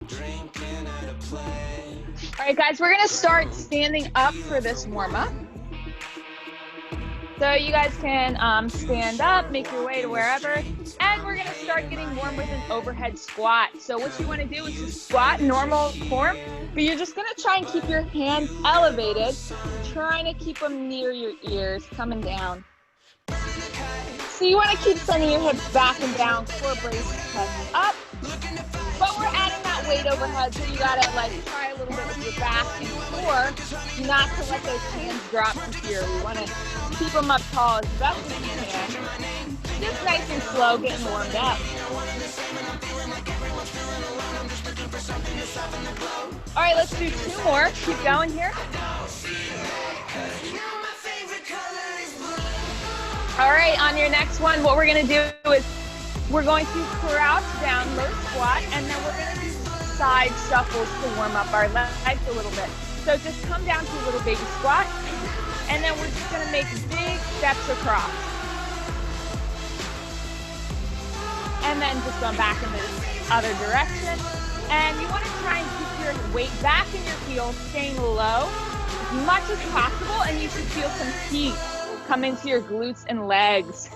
All right, guys, we're gonna start standing up for this warm-up. So you guys can stand up, make your way to wherever, and we're gonna start getting warm with an overhead squat. So what you wanna do is just squat normal form, but you're just gonna try and keep your hands elevated, trying to keep them near your ears, coming down. So you wanna keep sending your hips back and down, core brace, chest up. But we're adding that weight overhead, so you gotta try a little bit with your back and core, not to let those hands drop to here. We wanna keep them up tall as best as you can. Just nice and slow, getting warmed up. All right, let's do 2 more. Keep going here. All right, on your next one, what we're gonna do is we're going to crouch down, low squat, and then we're going to do side shuffles to warm up our legs a little bit. So just come down to a little baby squat, and then we're just going to make big steps across. And then just going back in the other direction. And you want to try and keep your weight back in your heels, staying low as much as possible, and you should feel some heat come into your glutes and legs.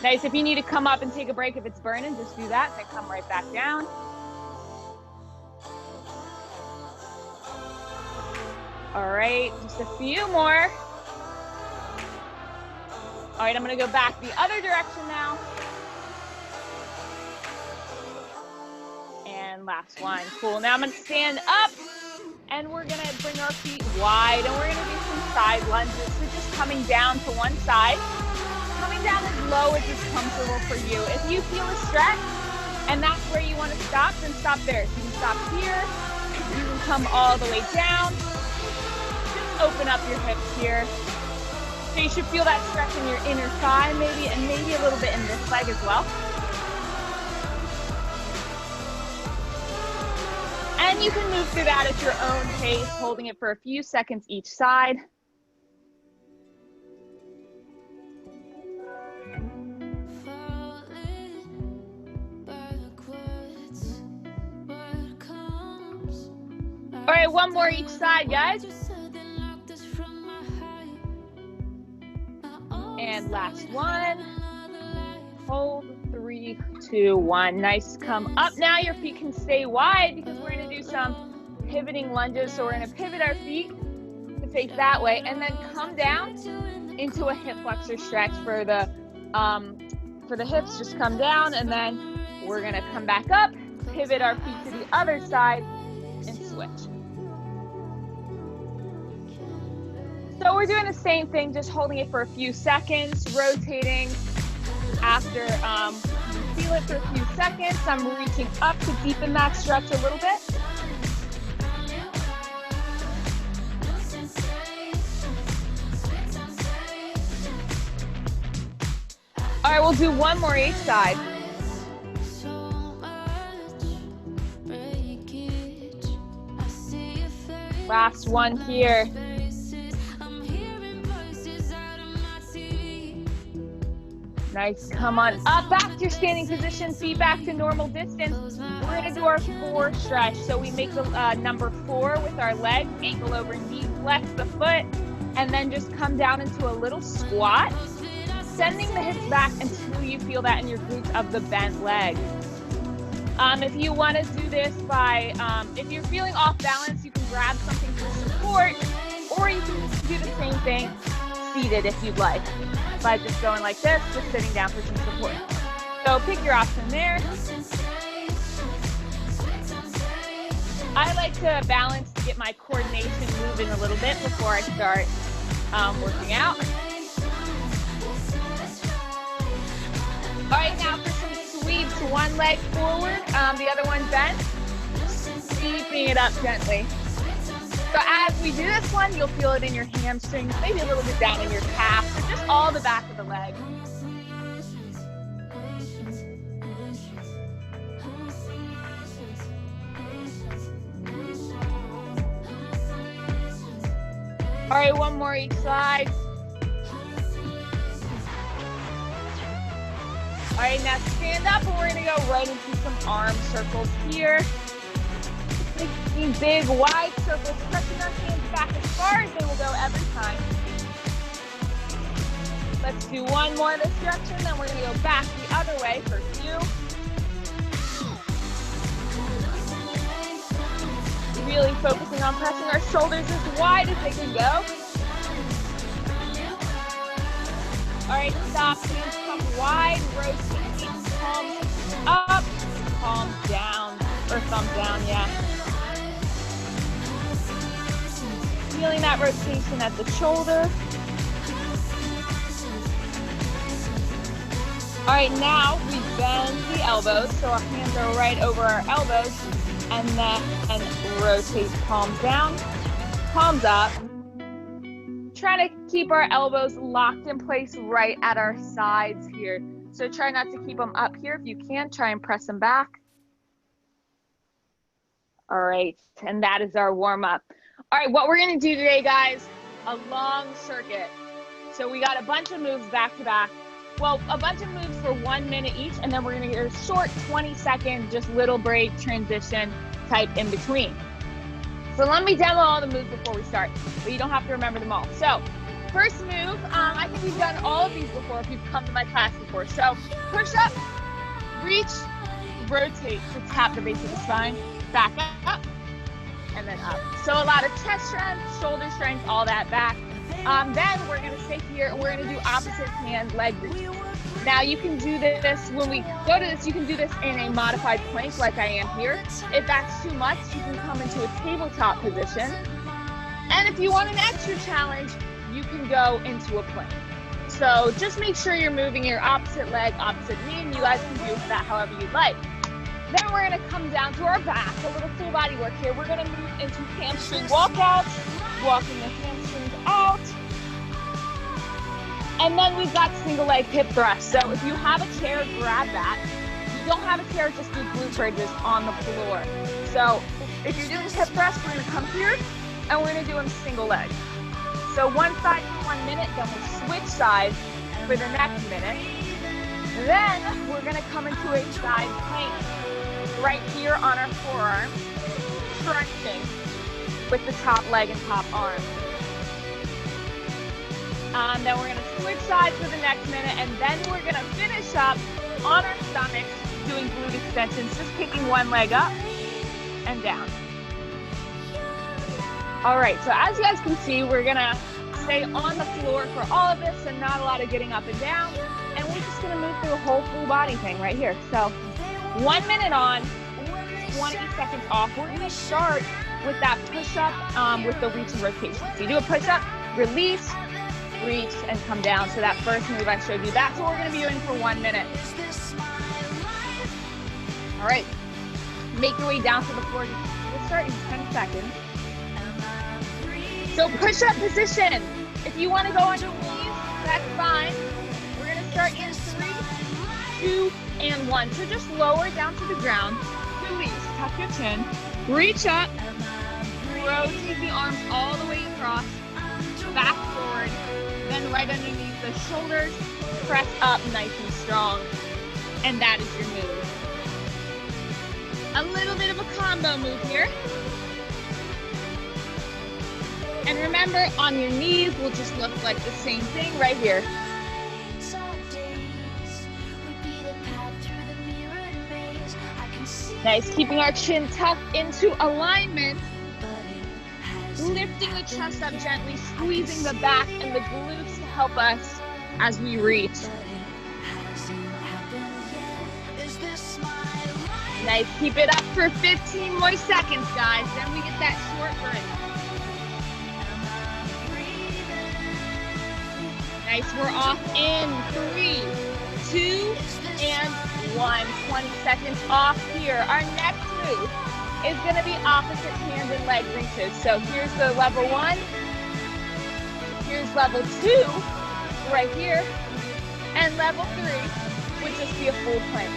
Nice. If you need to come up and take a break, if it's burning, just do that, then come right back down. All right, just a few more. All right, I'm gonna go back the other direction now. And last one, cool. Now I'm gonna stand up and we're gonna bring our feet wide and we're gonna do some side lunges. So just coming down to one side. Coming down as low as is comfortable for you. If you feel a stretch and that's where you want to stop, then stop there. So you can stop here, you can come all the way down. Just open up your hips here. So you should feel that stretch in your inner thigh maybe, and maybe a little bit in this leg as well. And you can move through that at your own pace, holding it for a few seconds each side. All right, one more each side, guys. And last one. Hold, 3, 2, 1. Nice, come up. Now your feet can stay wide because we're gonna do some pivoting lunges. So we're gonna pivot our feet to face that way and then come down into a hip flexor stretch for the hips. Just come down and then we're gonna come back up, pivot our feet to the other side and switch. So we're doing the same thing, just holding it for a few seconds, rotating after you feel it for a few seconds. I'm reaching up to deepen that stretch a little bit. All right, we'll do one more each side. Last one here. Nice, come on up, back to your standing position, feet back to normal distance. We're gonna do our 4 stretch. So we make the number 4 with our leg, ankle over knee, flex the foot, and then just come down into a little squat, sending the hips back until you feel that in your glutes of the bent leg. If you wanna do this by, if you're feeling off balance, you can grab something for support, or you can do the same thing seated if you'd like. By just going like this, just sitting down for some support. So pick your option there. I like to balance to get my coordination moving a little bit before I start working out. All right, now for some sweeps, one leg forward, the other one bent, sweeping it up gently. So as we do this one, you'll feel it in your hamstrings, maybe a little bit down in your calf, or just all the back of the leg. All right, one more each side. All right, now stand up and we're gonna go right into some arm circles here. Making big, wide circles, pressing our hands back as far as they will go every time. Let's do one more this direction, then we're gonna go back the other way for a few. Really focusing on pressing our shoulders as wide as they can go. All right, stop, hands come wide, rotate, palms up, palms down, or thumbs down, yeah. Feeling that rotation at the shoulder. All right, now we bend the elbows, so our hands are right over our elbows, and then rotate palms down, palms up. Trying to keep our elbows locked in place right at our sides here. So try not to keep them up here. If you can, try and press them back. All right, and that is our warm up. All right, what we're gonna do today, guys, a long circuit. So we got a bunch of moves back to back. Well, a bunch of moves for 1 minute each, and then we're gonna get a short 20-second, just little break, transition type in between. So let me demo all the moves before we start, but you don't have to remember them all. So first move, I think we've done all of these before if you've come to my class before. So push up, reach, rotate to tap the base of the spine, back up, and then up. So a lot of chest strength, shoulder strength, all that back. Then we're gonna stay here and we're gonna do opposite hand leg reach. Now you can do this, when we go to this, you can do this in a modified plank like I am here. If that's too much, you can come into a tabletop position. And if you want an extra challenge, you can go into a plank. So just make sure you're moving your opposite leg, opposite knee, and you guys can do that however you'd like. Then we're gonna come down to our back, a little full body work here. We're gonna move into hamstring walkouts, walking the hamstrings out. And then we've got single leg hip thrust. So if you have a chair, grab that. If you don't have a chair, just do glute bridges on the floor. So if you're doing hip thrusts, we're gonna come here and we're gonna do them single leg. So one side for 1 minute, then we'll switch sides for the next minute. Then we're gonna come into a side plank right here on our forearms, stretching with the top leg and top arm. Then we're gonna switch sides for the next minute, and then we're gonna finish up on our stomachs doing glute extensions, just picking one leg up and down. All right, so as you guys can see, we're gonna stay on the floor for all of this and not a lot of getting up and down, and we're just gonna move through a whole full body thing right here. So 1 minute on, 20 seconds off. We're gonna start with that push-up with the reach and rotation. So you do a push-up, release, reach, and come down. So that first move I showed you, that's what we're gonna be doing for 1 minute. All right, make your way down to the floor. We'll start in 10 seconds. So push-up position. If you wanna go on your knees, that's fine. We're gonna start in 3, 2, and 1. So just lower down to the ground, release, tuck your chin, reach up, rotate the arms all the way across, back forward, then right underneath the shoulders, press up nice and strong, and that is your move. A little bit of a combo move here. And remember, on your knees will just look like the same thing right here. Nice, keeping our chin tucked into alignment. Lifting the chest up gently, squeezing the back and the glutes to help us as we reach. Nice, keep it up for 15 more seconds, guys. Then we get that short break. Nice, we're off in 3, 2, and 1. 20 seconds off here. Our next move is going to be opposite hand and leg reaches. So here's the level 1. Here's level 2 right here. And level 3 would just be a full plank.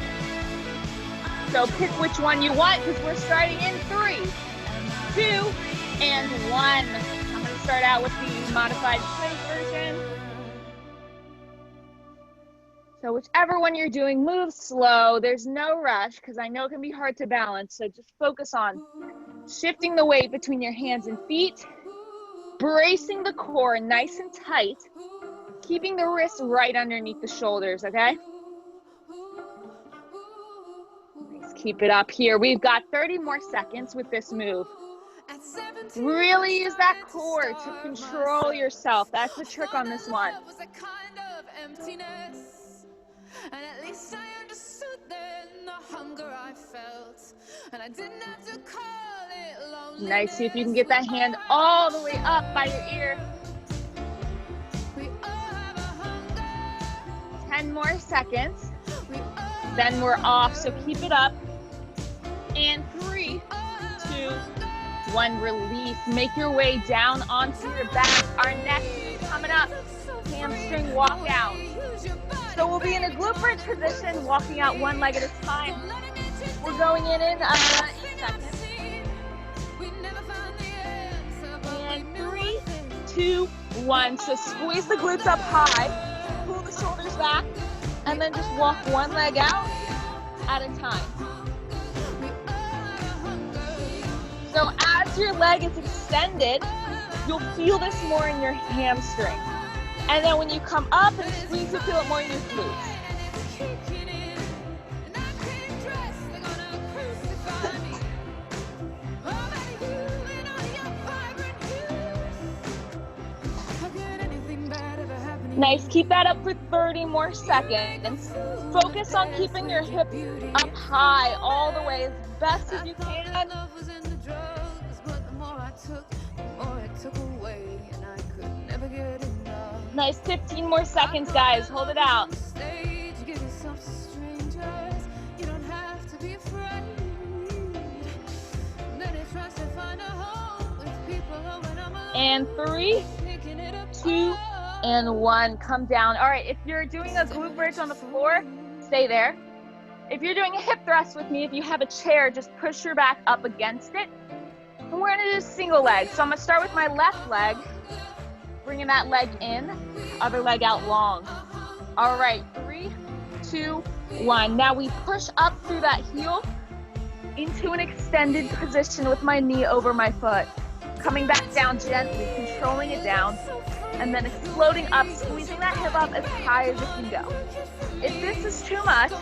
So pick which one you want because we're starting in 3, 2, and 1. I'm going to start out with the modified plank version. So whichever one you're doing, move slow. There's no rush because I know it can be hard to balance. So just focus on shifting the weight between your hands and feet, bracing the core nice and tight, keeping the wrists right underneath the shoulders, okay? Nice, keep it up here. We've got 30 more seconds with this move. Really use that core to control yourself. That's the trick on this one. And at least I understood then the hunger I felt, and I didn't have to call it loneliness. Nice, see if you can get that hand all the way up by your ear. We all have a hunger. 10 more seconds. Then we're off, so keep it up. And 3, 2, 1, release. Make your way down onto your back. Our next move coming up, hamstring walk out. So we'll be in a glute bridge position, walking out one leg at a time. We're going in 8 seconds. And 3, 2, 1. So squeeze the glutes up high, pull the shoulders back, and then just walk one leg out at a time. So as your leg is extended, you'll feel this more in your hamstring. And then when you come up and squeeze, you'll feel it more in your glutes. Nice, keep that up for 30 more seconds. Focus on keeping your hips up high all the way as best as you can. Nice, 15 more seconds, guys. Hold it out. And 3, 2, and 1. Come down. All right, if you're doing a glute bridge on the floor, stay there. If you're doing a hip thrust with me, if you have a chair, just push your back up against it. And we're gonna do single leg. So I'm gonna start with my left leg, bringing that leg in, other leg out long. All right, 3, 2, 1. Now we push up through that heel into an extended position with my knee over my foot. Coming back down gently, controlling it down, and then exploding up, squeezing that hip up as high as it can go. If this is too much,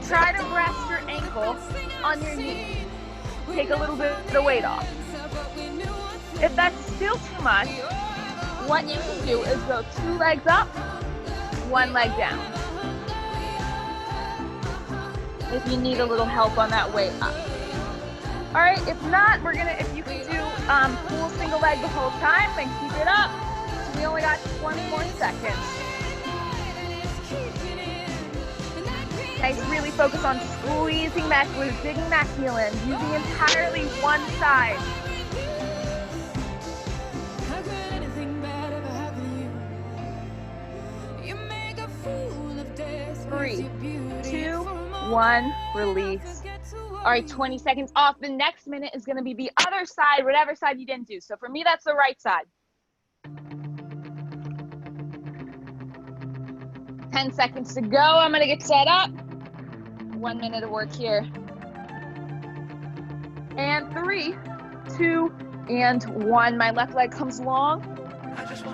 try to rest your ankle on your knee. Take a little bit of the weight off. If that's still too much, what you can do is go 2 legs up, 1 leg down. If you need a little help on that way up. All right, if not, if you can do full single leg the whole time, then keep it up. We only got 20 more seconds. Nice, really focus on squeezing that glute, digging that heel in, using entirely one side. 3, 2, 1, release. All right, 20 seconds off. The next minute is gonna be the other side, whatever side you didn't do. So for me, that's the right side. 10 seconds to go. I'm gonna get set up. 1 minute of work here. And 3, 2, and 1. My left leg comes long,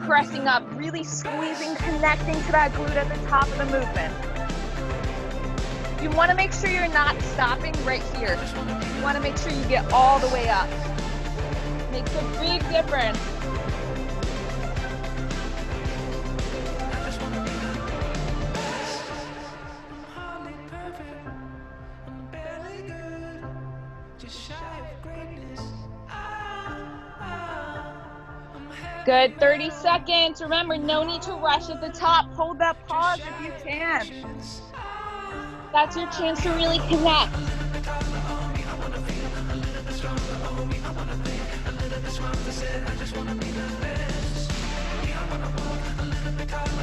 pressing up, really squeezing, connecting to that glute at the top of the movement. You wanna make sure you're not stopping right here. You wanna make sure you get all the way up. Makes a big difference. Good, 30 seconds. Remember, no need to rush at the top. Hold that pause if you can. That's your chance to really connect.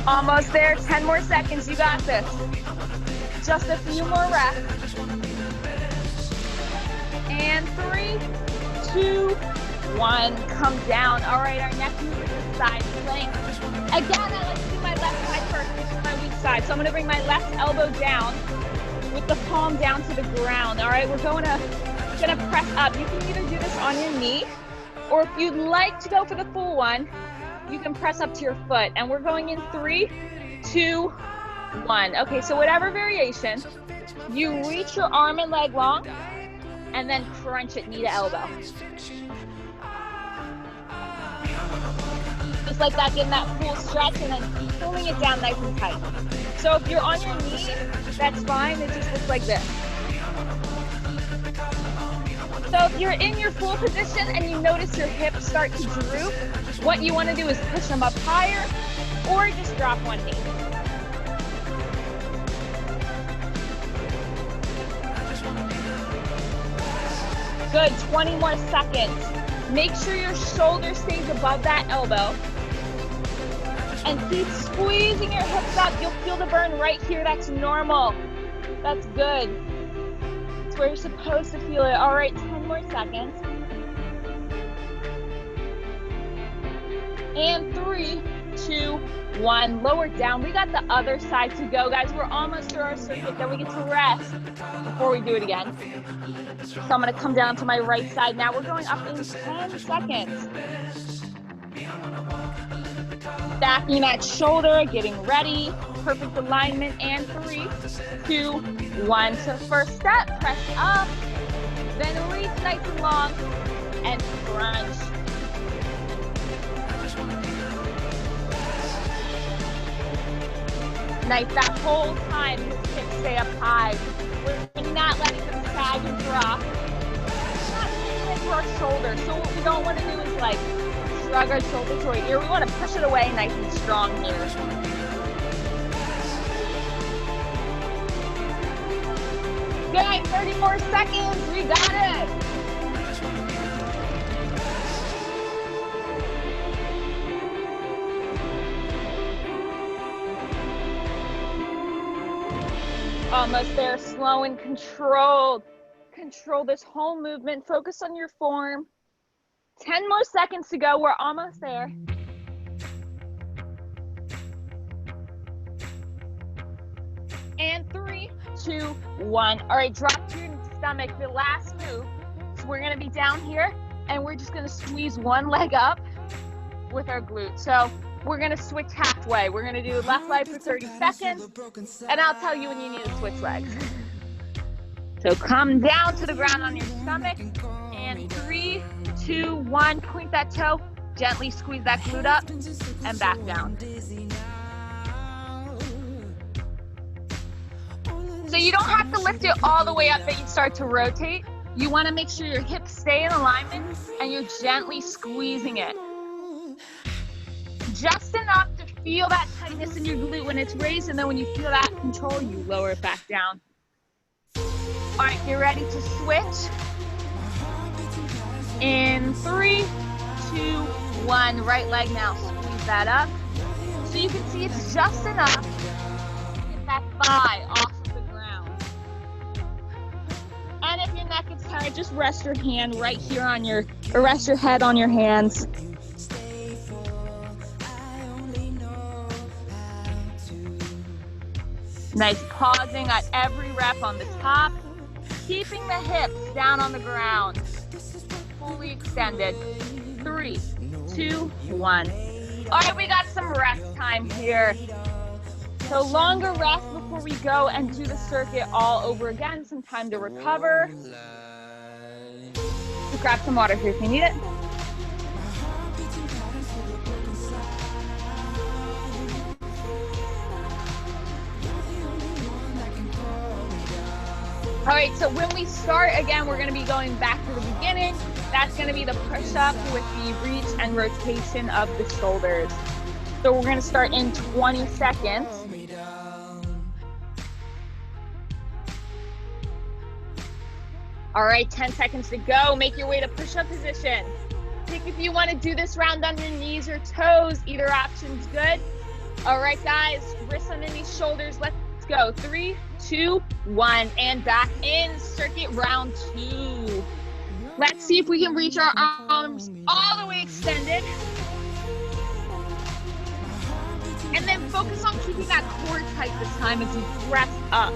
Almost there, 10 more seconds. You got this. Just a few more reps. And 3, 2, 1, come down. All right, our next move is the side plank. Again, I like to do my left side first. This is my weak side. So I'm gonna bring my left elbow down with the palm down to the ground. All right, we're gonna press up. You can either do this on your knee, or if you'd like to go for the full one, you can press up to your foot. And we're going in 3, 2, 1. Okay, so whatever variation, you reach your arm and leg long, and then crunch it knee to elbow. Just like that, getting that full stretch and then pulling it down nice and tight. So if you're on your knee, that's fine. It just looks like this. So if you're in your full position and you notice your hips start to droop, what you want to do is push them up higher or just drop one knee. Good, 20 more seconds. Make sure your shoulder stays above that elbow. And keep squeezing your hips up. You'll feel the burn right here. That's normal. That's good. It's where you're supposed to feel it. All right, 10 more seconds. And 3, 2, 1. Lower down. We got the other side to go, guys. We're almost through our circuit. Then we get to rest before we do it again. So I'm going to come down to my right side. Now we're going up in 10 seconds. Stacking that shoulder, getting ready. Perfect alignment. And 3, 2, 1. So first step, press up. Then reach nice and long and crunch. Nice, that whole time, your hips stay up high. We're not letting them sag and drop. We're not leaning into our shoulders. So what we don't want to do is like shrug our shoulders right here. We want to push it away nice and strong here. Good, 30 more seconds. We got it. Almost there, slow and controlled. Control this whole movement. Focus on your form. 10 more seconds to go. We're almost there. And 3, 2, 1. All right, drop to your stomach. The last move. So we're going to be down here, and we're just going to squeeze one leg up with our glute. So we're going to switch halfway. We're going to do left leg for 30 seconds, and I'll tell you when you need to switch legs. So come down to the ground on your stomach, and 3, 2, 1, point that toe, gently squeeze that glute up, and back down. So you don't have to lift it all the way up that you start to rotate. You want to make sure your hips stay in alignment, and you're gently squeezing it. Just enough to feel that tightness in your glute when it's raised, and then when you feel that control, you lower it back down. All right, you're ready to switch. In 3, 2, 1, right leg now, squeeze that up. So you can see it's just enough to get that thigh off of the ground. And if your neck is tired, just rest your hand right here on your, or rest your head on your hands. Nice pausing at every rep on the top, keeping the hips down on the ground, fully extended. 3, 2, 1. All right, we got some rest time here. So longer rest before we go and do the circuit all over again. Some time to recover. Just grab some water here if you need it. All right, so when we start, again, we're going to be going back to the beginning. That's going to be the push-up with the reach and rotation of the shoulders. So we're going to start in 20 seconds. All right, 10 seconds to go. Make your way to push-up position. Pick if you want to do this round on your knees or toes. Either option's good. All right, guys, wrists underneath shoulders. Let's go. 3, 2, 1, and back in circuit round 2. Let's see if we can reach our arms all the way extended. And then focus on keeping that core tight this time as you press up.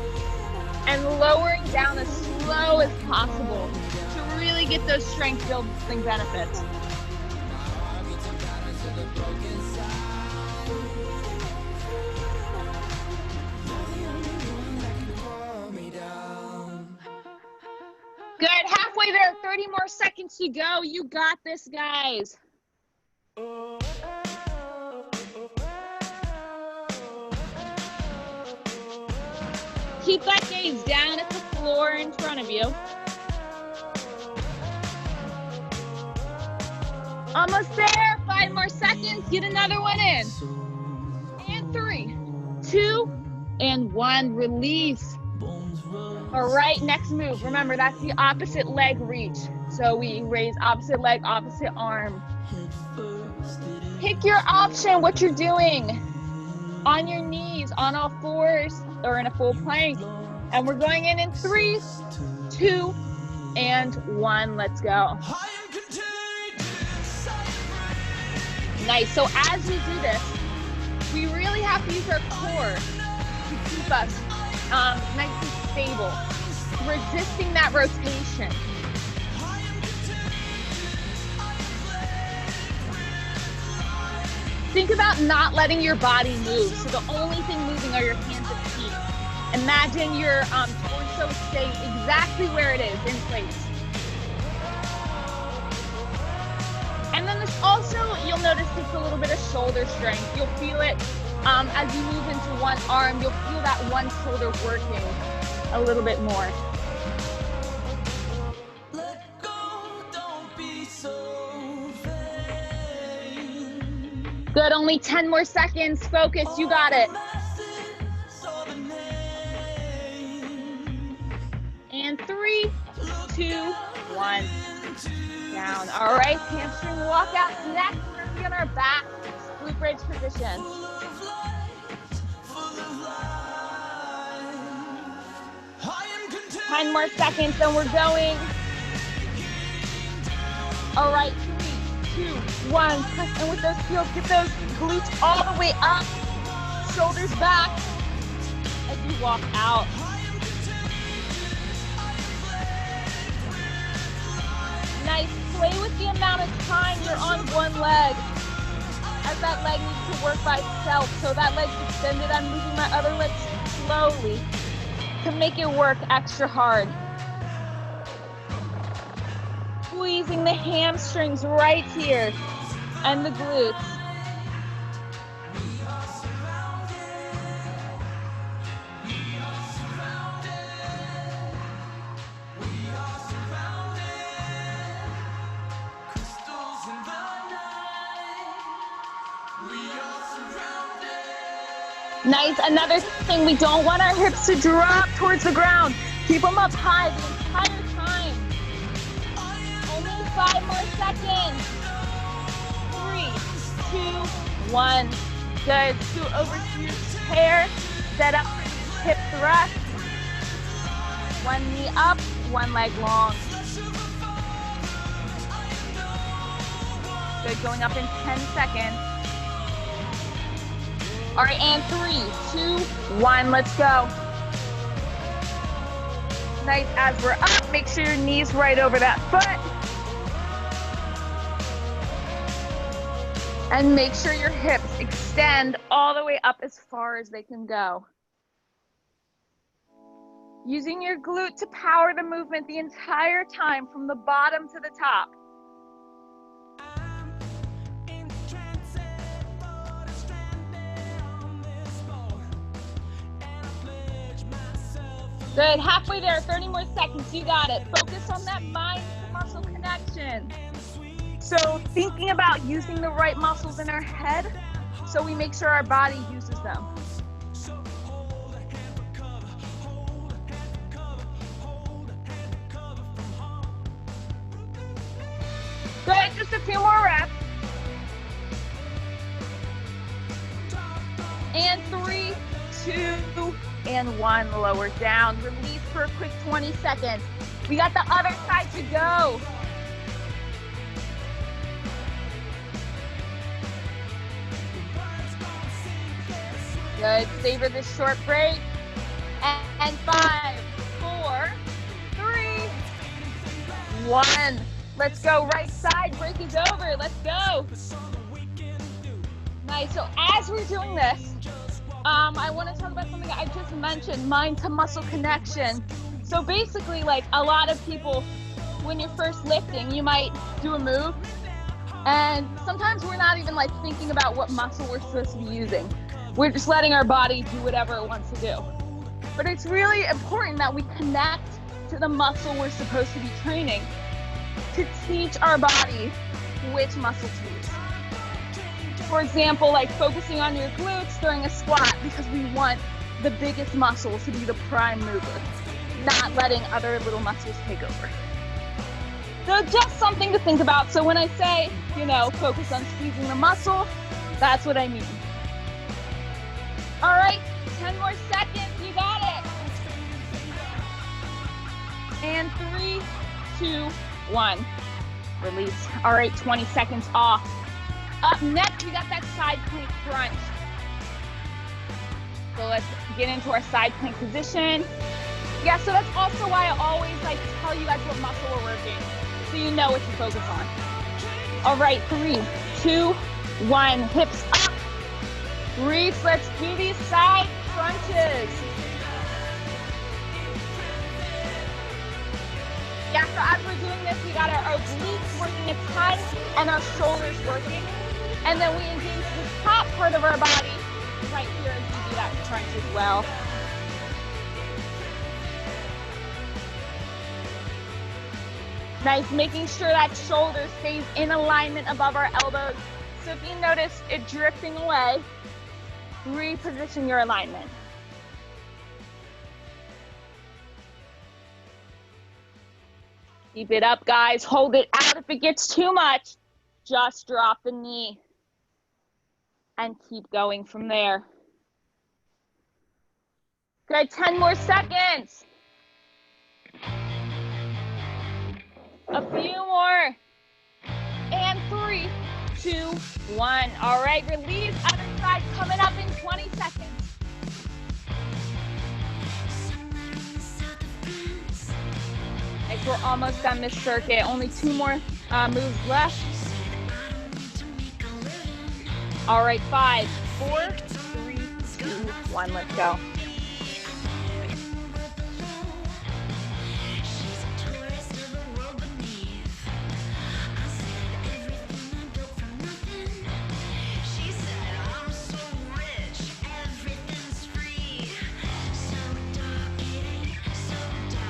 And lowering down as slow as possible to really get those strength building benefits. Good, halfway there, 30 more seconds to go. You got this, guys. Keep that gaze down at the floor in front of you. Almost there, 5 more seconds, get another one in. And 3, 2, and 1, release. All right, next move. Remember, that's the opposite leg reach. So we raise opposite leg, opposite arm. Pick your option, what you're doing. On your knees, on all fours, or in a full plank. And we're going in 3, 2, and 1. Let's go. Nice. So as we do this, we really have to use our core to keep us nice and stable, resisting that rotation. Think about not letting your body move. So the only thing moving are your hands and feet. Imagine your torso staying exactly where it is, in place. And then this also, you'll notice, takes a little bit of shoulder strength. You'll feel it as you move into one arm. You'll feel that one shoulder working a little bit more. Good, only 10 more seconds. Focus, you got it. And 3, 2, 1. Down. All right, hamstring walkouts next. We're going to be on our back, glute bridge position. Ten more seconds, and we're going. All right, 3, 2, 1. Press in with those heels. Get those glutes all the way up. Shoulders back as you walk out. Nice. Play with the amount of time you're on one leg, as that leg needs to work by itself. So that leg's extended, I'm moving my other leg slowly to make it work extra hard. Squeezing the hamstrings right here and the glutes. Nice. Another thing, we don't want our hips to drop towards the ground. Keep them up high the entire time. Only 5 more seconds. 3, 2, 1. Good. Scoot over to your chair. Set up for your hip thrust. One knee up, one leg long. Good. Going up in 10 seconds. All right, and 3, 2, 1, let's go. Nice, as we're up, make sure your knee's right over that foot. And make sure your hips extend all the way up as far as they can go. Using your glute to power the movement the entire time from the bottom to the top. Good, halfway there, 30 more seconds, you got it. Focus on that mind to muscle connection. So thinking about using the right muscles in our head, so we make sure our body uses them. Good, just a few more reps. And 3, 2, and 1, lower down. Release for a quick 20 seconds. We got the other side to go. Good. Savor this short break. And 5, 4, 3, 1. Let's go. Right side. Break is over. Let's go. Nice. So as we're doing this, I want to talk about something I just mentioned, mind to muscle connection. So basically, like a lot of people, when you're first lifting, you might do a move, and sometimes we're not even like thinking about what muscle we're supposed to be using. We're just letting our body do whatever it wants to do. But it's really important that we connect to the muscle we're supposed to be training to teach our body which muscle to use. For example, like focusing on your glutes during a squat because we want the biggest muscles to be the prime mover, not letting other little muscles take over. So just something to think about. So when I say, focus on squeezing the muscle, that's what I mean. All right, 10 more seconds, you got it. And 3, 2, 1, release. All right, 20 seconds off. Up next, we got that side plank crunch. So let's get into our side plank position. Yeah, so that's also why I always like to tell you guys what muscle we're working, so you know what to focus on. All right, 3, 2, 1, hips up. Breathe, let's do these side crunches. Yeah, so as we're doing this, we got our obliques working a ton and our shoulders working. And then we engage the top part of our body right here as we do that crunch as well. Nice, making sure that shoulder stays in alignment above our elbows. So if you notice it drifting away, reposition your alignment. Keep it up, guys. Hold it out. If it gets too much, just drop the knee and keep going from there. Good, 10 more seconds. A few more. And 3, 2, 1. All right, release. Other side coming up in 20 seconds. Nice, we're almost done this circuit. Only 2 more moves left. All right, 5, 4, 3, 2, 1. Let's go.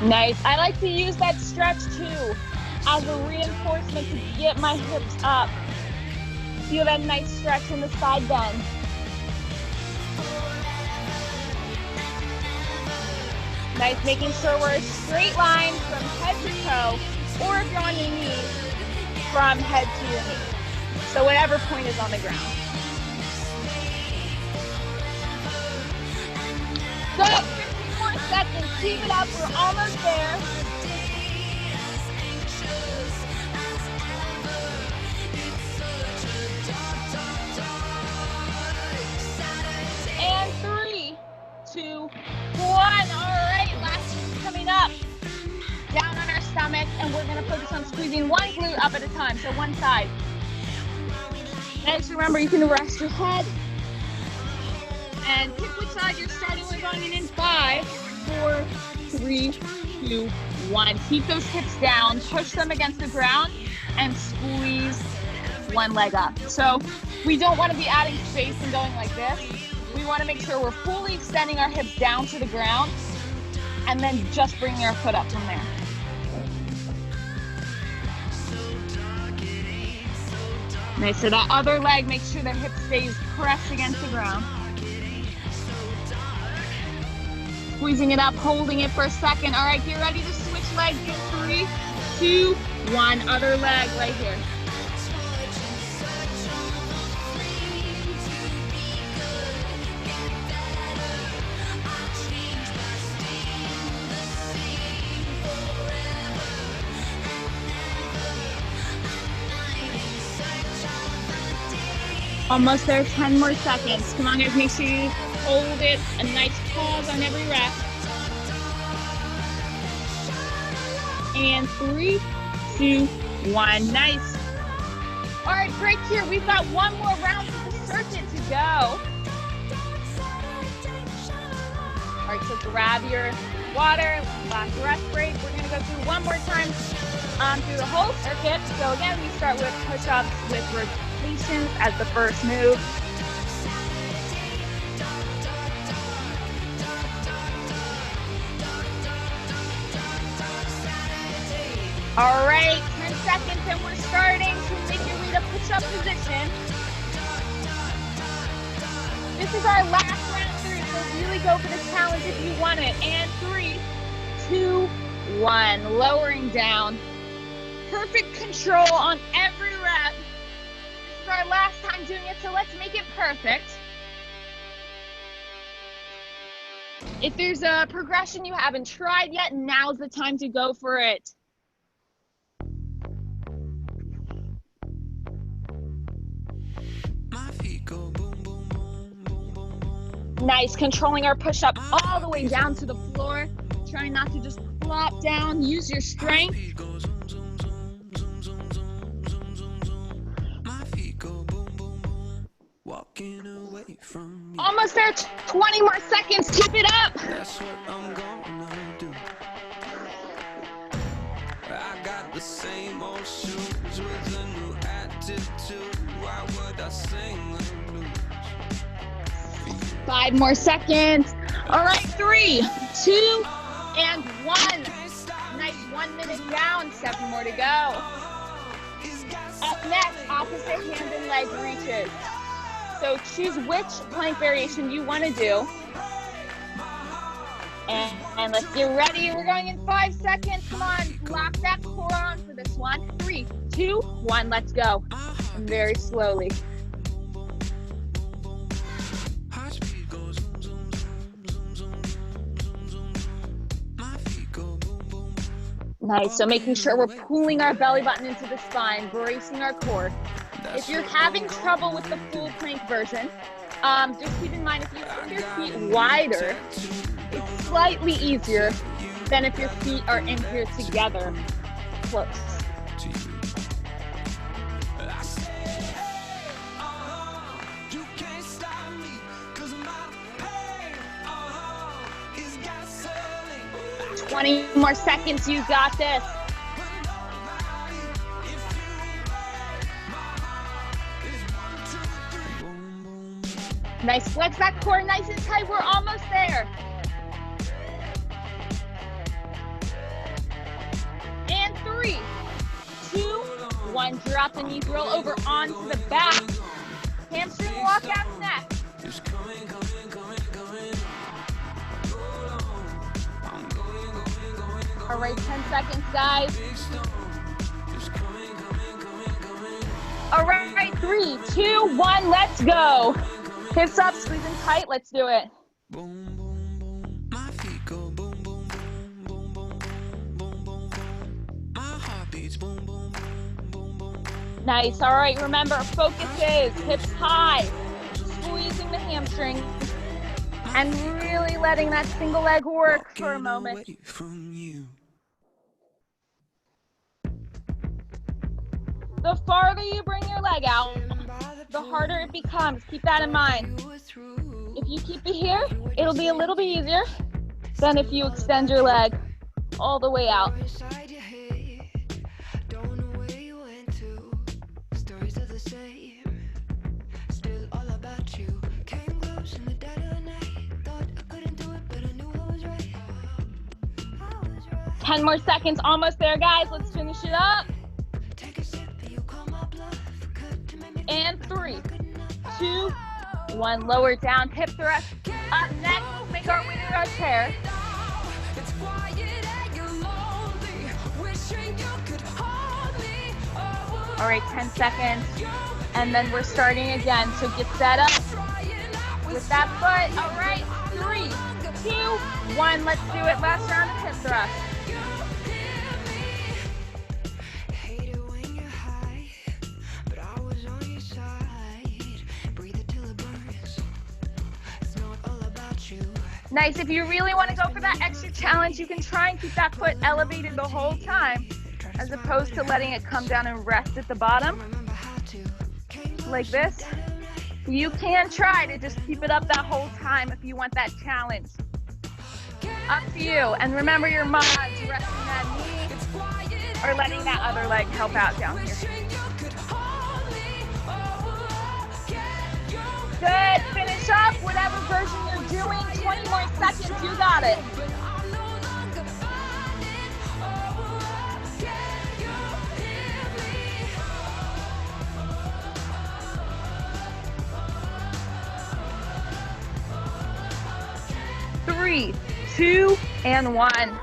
Nice. I like to use that stretch too as a reinforcement to get my hips up. Feel that nice stretch in the side bend. Nice, making sure we're a straight line from head to toe, or if you're on your knees, from head to your knee. So whatever point is on the ground. Good, 15 more seconds, keep it up, we're almost there. And 3, 2, 1, all right, last one's coming up. Down on our stomach, and we're gonna focus on squeezing one glute up at a time, so one side. Nice, remember you can rest your head. And pick which side you're starting with on in 5, 4, 3, 2, 1. Keep those hips down, push them against the ground, and squeeze one leg up. So we don't want to be adding space and going like this. We want to make sure we're fully extending our hips down to the ground, and then just bringing our foot up from there. Nice, so that other leg, make sure the hip stays pressed against the ground. Squeezing it up, holding it for a second. All right, get ready to switch legs in 3, 2, 1. Other leg right here. Almost there, 10 more seconds. Come on, guys, make sure you Hold it, a nice pause on every rep. And 3, 2, 1, nice. All right, great here. We've got one more round of the circuit to go. All right, so grab your water, last rest break. We're gonna go through one more time through the whole circuit. So again, we start with push-ups with rotations as the first move. All right, 10 seconds and we're starting to make your way to push-up position. This is our last round through, so really go for this challenge if you want it. And 3, 2, 1, lowering down. Perfect control on every rep. This is our last time doing it, so let's make it perfect. If there's a progression you haven't tried yet, now's the time to go for it. Nice, controlling our push-up all the way down to the floor. Trying not to just flop down, use your strength. Almost there, 20 more seconds, keep it up. That's what I'm gonna do. I got the same old shoes with a new attitude. Why would I sing the blues? 5 more seconds. All right, 3, 2, and 1. Nice, 1 minute down, 7 more to go. Up next, opposite hand and leg reaches. So choose which plank variation you want to do. And let's get ready. We're going in 5 seconds. Come on, lock that core on for this one. 3, 2, 1, let's go. And very slowly. Nice, so making sure we're pulling our belly button into the spine, bracing our core. If you're having trouble with the full plank version, just keep in mind if you have your feet wider, it's slightly easier than if your feet are in here together, close. Twenty more seconds, you got this. Nice, flex that core nice and tight, we're almost there. And 3, 2, 1, drop the knees, roll over onto the back. Hamstring walk out next. All right, 10 seconds, guys. All right, 3, 2, 1, let's go. Hips up, squeezing tight, let's do it. Nice, all right, remember, focus is hips high, squeezing the hamstring, and really letting that single leg work for a moment. The farther you bring your leg out, the harder it becomes. Keep that in mind. If you keep it here, it'll be a little bit easier than if you extend your leg all the way out. Ten more seconds, almost there, guys. Let's finish it up. And 3, 2, 1, lower down, hip thrust. Up next, let's make our way to our chair. All right, 10 seconds. And then we're starting again. So get set up with that foot. All right, 3, 2, 1, let's do it. Last round of hip thrust. Nice. If you really want to go for that extra challenge, you can try and keep that foot elevated the whole time, as opposed to letting it come down and rest at the bottom, like this. You can try to just keep it up that whole time if you want that challenge. Up to you. And remember your mods, resting that knee or letting that other leg help out down here. Good. Finish up whatever version you're doing. 20 more seconds. You got it. Three, two, and one.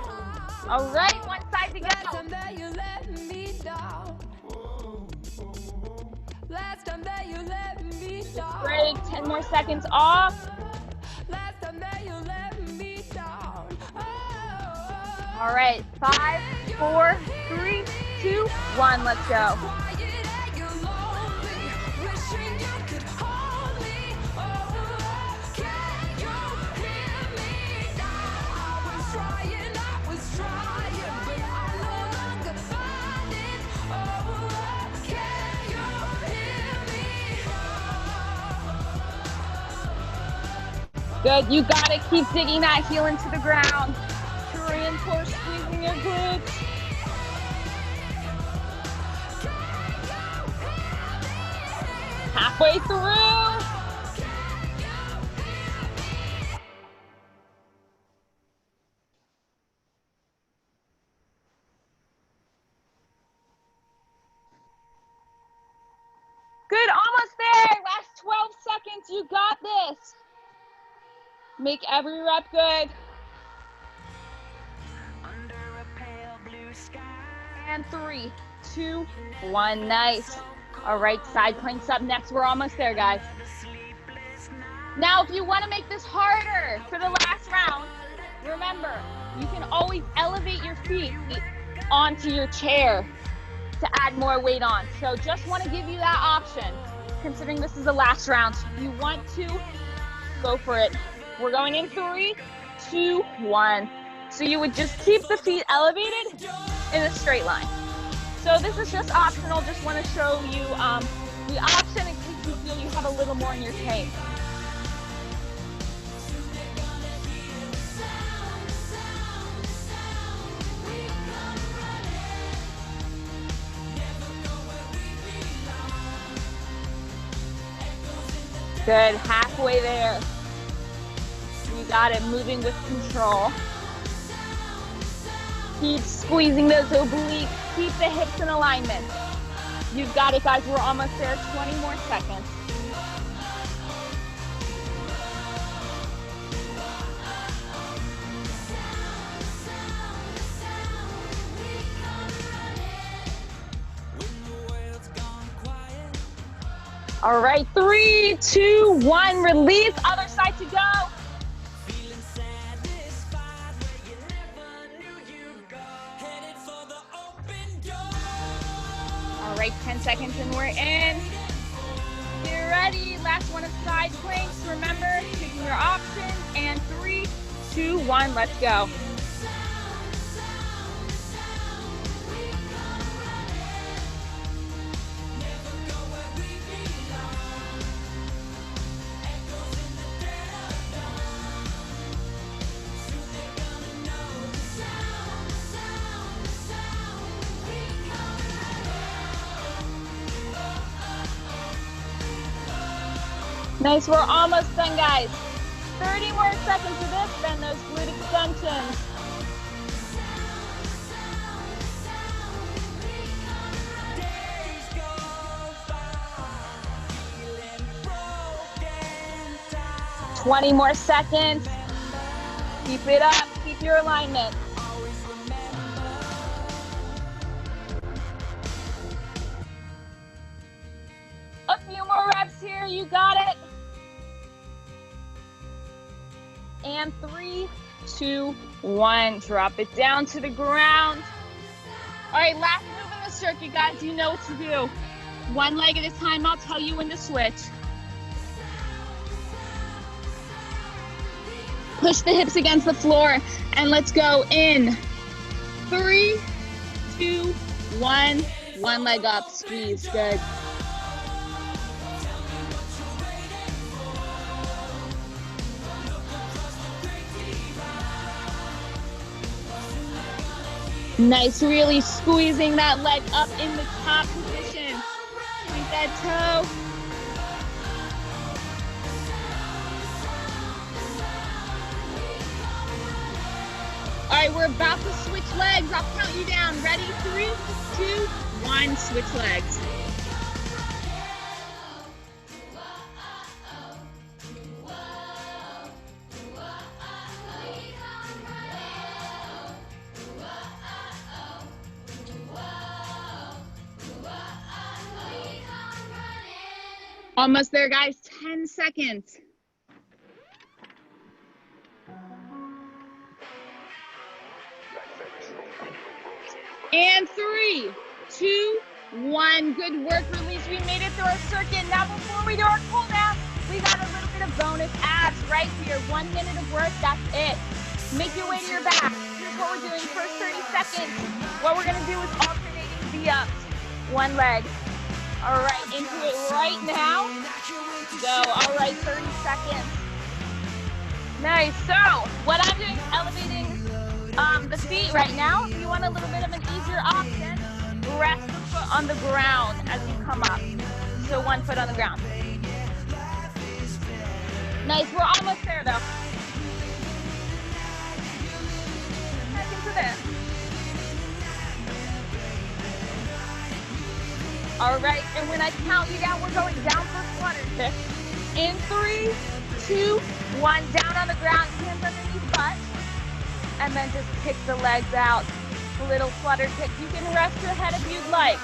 All right, one side to go. Break, 10 more seconds off. All right, 5, 4, 3, 2, 1, let's go. Good, you gotta keep digging that heel into the ground to reinforce squeezing your glutes. Halfway through. Good, almost there. Last 12 seconds, you got this. Make every rep good. And 3, 2, 1, nice. All right, side planks up next. We're almost there, guys. Now, if you want to make this harder for the last round, remember, you can always elevate your feet onto your chair to add more weight on. So just want to give you that option, considering this is the last round. If you want to, go for it. We're going in 3, 2, 1. So you would just keep the feet elevated in a straight line. So this is just optional. Just want to show you the option in case you feel you have a little more in your tank. Good, halfway there. You got it, moving with control. Keep squeezing those obliques. Keep the hips in alignment. You've got it, guys. We're almost there. 20 more seconds. All right, 3, 2, 1. Release. Other side to go. All right, 10 seconds and we're in. Get ready. Last one of side planks. Remember, taking your options. And 3, 2, 1. Let's go. Nice, we're almost done, guys. 30 more seconds of this, then those glute extensions. Twenty more seconds. Keep it up, keep your alignment. A few more reps here, you got it. And 3, 2, 1. Drop it down to the ground. All right, last move in the circuit, guys. You know what to do. One leg at a time. I'll tell you when to switch. Push the hips against the floor, and let's go in 3, 2, 1. One leg up, squeeze, good. Nice, really squeezing that leg up in the top position. Point that toe. All right, we're about to switch legs. I'll count you down. Ready? 3, 2, 1, switch legs. Almost there, guys. 10 seconds. And 3, 2, 1. Good work, release. We made it through our circuit. Now before we do our cool down, we got a little bit of bonus abs right here. 1 minute of work, that's it. Make your way to your back. Here's what we're doing. First 30 seconds. What we're gonna do is alternating V-ups. One leg. All right, into it right now. Go, all right, 30 seconds. Nice, so what I'm doing is elevating the feet right now. If you want a little bit of an easier option, rest the foot on the ground as you come up. So 1 foot on the ground. Nice, we're almost there though. Back into this. All right, and when I count you down, we're going down for flutter kick. In 3, 2, 1, down on the ground, hands underneath butt. And then just kick the legs out. A little flutter kick. You can rest your head if you'd like.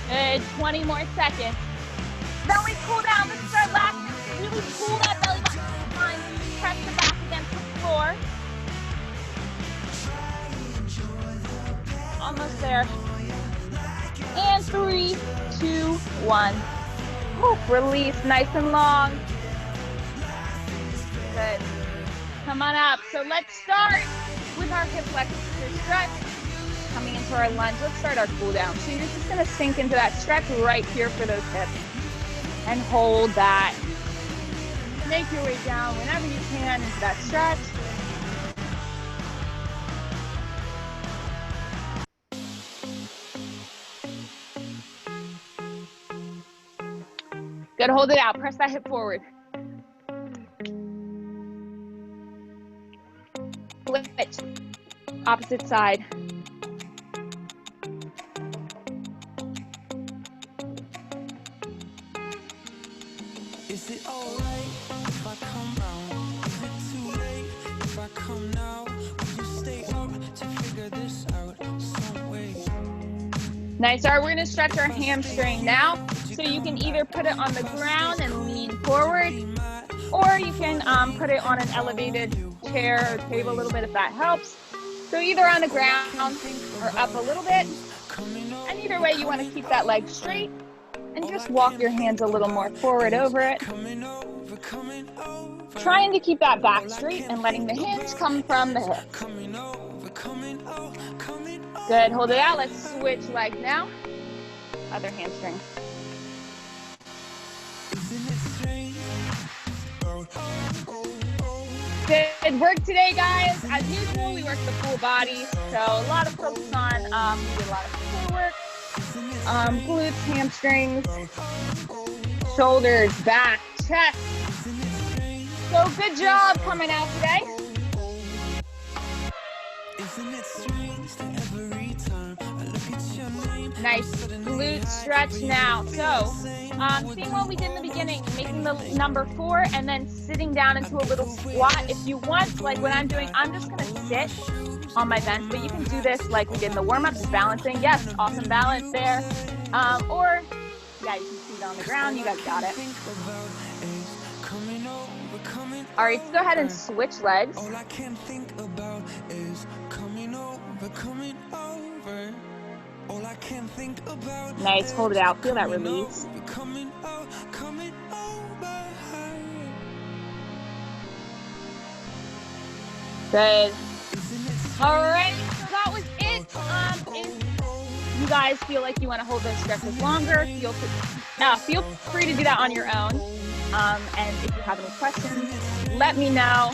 Good, 20 more seconds. Then we cool down. This is our last. Really pull that belly button line. Press the back against the floor. Almost there. And 3, 2, 1. Whew, release, nice and long. Good. Come on up. So let's start with our hip flexor stretch. Coming into our lunge, let's start our cool down. So you're just gonna sink into that stretch right here for those hips. And hold that. Make your way down whenever you can into that stretch. Good, hold it out. Press that hip forward. Switch. Opposite side. Is it alright if I come round? Is it too late if I come now? Will you stay up to figure this out some way? Nice. All right, we're going to stretch our hamstring now. So you can either put it on the ground and lean forward, or you can put it on an elevated chair or table a little bit if that helps. So either on the ground or up a little bit. And either way, you want to keep that leg straight and just walk your hands a little more forward over it. Trying to keep that back straight and letting the hinge come from the hips. Good, hold it out. Let's switch legs now. Other hamstring. Good work today, guys. As usual, we work the full body. So a lot of focus on, we did a lot of core work, glutes, hamstrings, shoulders, back, chest. So good job coming out today. Nice glute stretch now. So, seeing what we did in the beginning, making the number 4 and then sitting down into a little squat. If you want, like what I'm doing, I'm just gonna sit on my bench, but you can do this like we did in the warm-ups, balancing. Yes, awesome balance there. Or, yeah, you can sit on the ground. You guys got it. All right, so go ahead and switch legs. All I can think about is coming over. All I can think about. Nice, hold it out. Feel that release. Coming over. Good. All right, so that was it. If you guys feel like you want to hold those stretches longer, feel free to do that on your own. And if you have any questions, let me know.